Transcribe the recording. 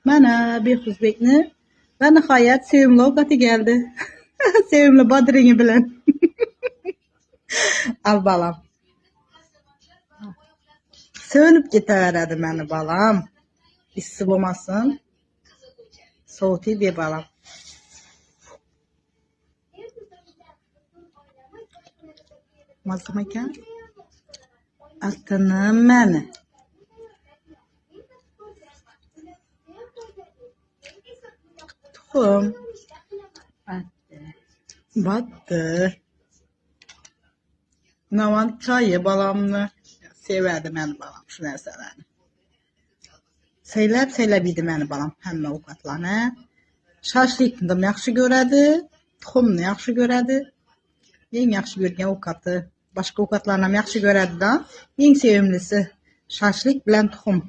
Mənə Behruzbekni və nihayət sevimli ovqatı gəldi. Sevimli badringi bilen. Al balam. Sönüp getəverədi məni balam. İsti olmasın. Soğutayım bir balam. Mazlımken altınım məni. Tuxum. Battı. Navan çayı balamını sevərdi məni balam şu nəsələni. Seyləb idi məni balam həmmə ovqatlarını. Şaşlıqını da yaxşı görədi, tuxumunu yaxşı görədi. En yaxşı görgən ovqatı, başqa ovqatlarla yaxşı görədi da. En sevimlisi şaşlıq bilən tuxum.